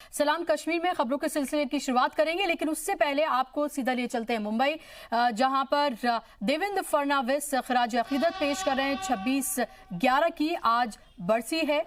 सलाम कश्मीर में खबरों के सिलसिले की शुरुआत करेंगे, लेकिन उससे पहले आपको सीधा लिए चलते हैं मुंबई, जहां पर देवेंद्र फडणवीस खराज अकीदत पेश कर रहे हैं। 26/11 की आज बरसी है।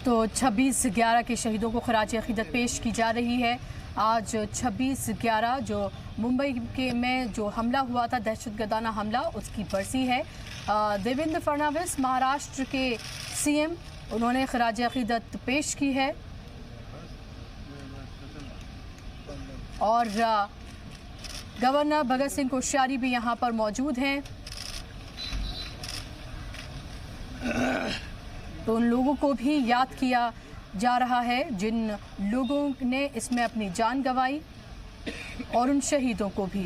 तो 26/11 के शहीदों को खराज अकीदत पेश की जा रही है। आज 26/11 जो मुंबई के में जो हमला हुआ था, दहशतगर्दाना हमला, उसकी बरसी है। देवेंद्र फडणवीस महाराष्ट्र के सीएम, उन्होंने खराज अकीदत पेश की है और गवर्नर भगत सिंह कोश्यारी भी यहाँ पर मौजूद हैं। तो उन लोगों को भी याद किया जा रहा है जिन लोगों ने इसमें अपनी जान गंवाई, और उन शहीदों को भी।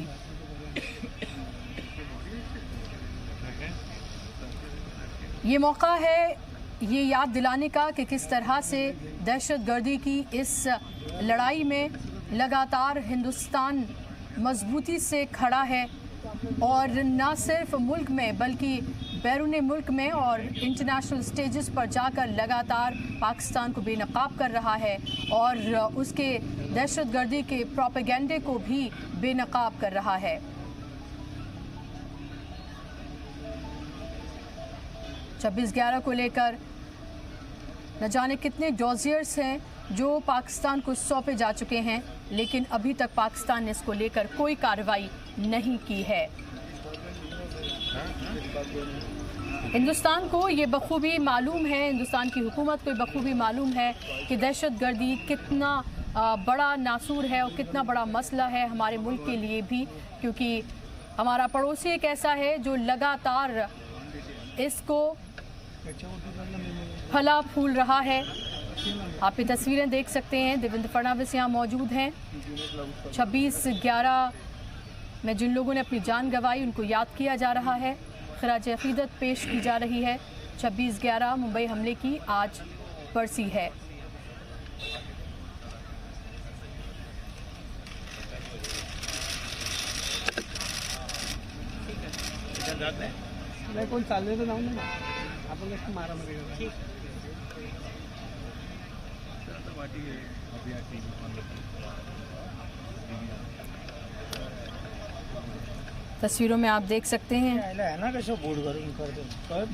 ये मौका है ये याद दिलाने का कि किस तरह से दहशतगर्दी की इस लड़ाई में लगातार हिंदुस्तान मजबूती से खड़ा है, और न सिर्फ मुल्क में बल्कि बैरून मुल्क में और इंटरनेशनल स्टेजेस पर जाकर लगातार पाकिस्तान को बेनकाब कर रहा है और उसके दहशतगर्दी के प्रोपेगेंडे को भी बेनकाब कर रहा है। 26/11 को लेकर न जाने कितने डॉजियर्स हैं जो पाकिस्तान को सौंपे जा चुके हैं, लेकिन अभी तक पाकिस्तान ने इसको लेकर कोई कार्रवाई नहीं की है। हिंदुस्तान को ये बखूबी मालूम है, हिंदुस्तान की हुकूमत को ये बखूबी मालूम है कि दहशतगर्दी कितना बड़ा नासूर है और कितना बड़ा मसला है हमारे मुल्क के लिए भी, क्योंकि हमारा पड़ोसी एक ऐसा है जो लगातार इसको फला फूल रहा है। आप ये तस्वीरें देख सकते हैं, देवेंद्र फडणवीस यहाँ मौजूद हैं। 26/11 में जिन लोगों ने अपनी जान गंवाई उनको याद किया जा रहा है, खराज अकीदत पेश की जा रही है। 26/11 मुंबई हमले की आज बरसी है। मैं कोण चालले तर जाऊन ना आपण कसं मारामारी तस्वीरों में आप देख सकते हैं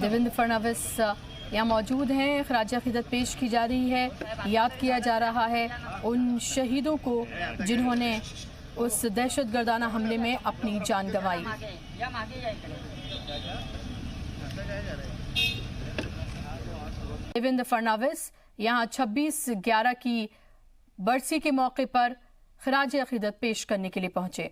देवेंद्र फडणवीस यहाँ मौजूद हैं। खराज अकीदत पेश की जा रही है, याद किया जा रहा है उन शहीदों को जिन्होंने उस दहशतगर्दाना हमले में अपनी जान गंवाई। देवेंद्र फडणवीस यहाँ 26/11 की बरसी के मौके पर खराज अकीदत पेश करने के लिए पहुंचे।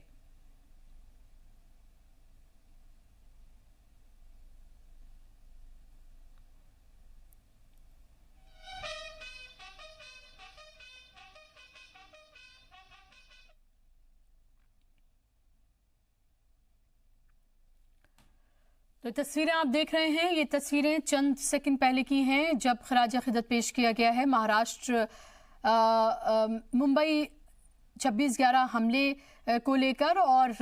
तो तस्वीरें आप देख रहे हैं, ये तस्वीरें चंद सेकंड पहले की हैं जब खराज अकीदत पेश किया गया है। महाराष्ट्र मुंबई 26/11 हमले को लेकर और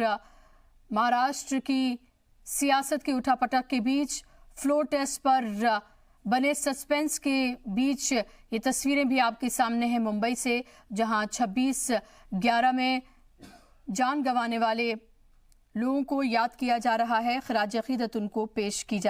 महाराष्ट्र की सियासत की उठापटक के बीच फ्लोर टेस्ट पर बने सस्पेंस के बीच ये तस्वीरें भी आपके सामने हैं मुंबई से, जहां 26/11 में जान गंवाने वाले लोगों को याद किया जा रहा है। खराज अकीदत उनको पेश की जा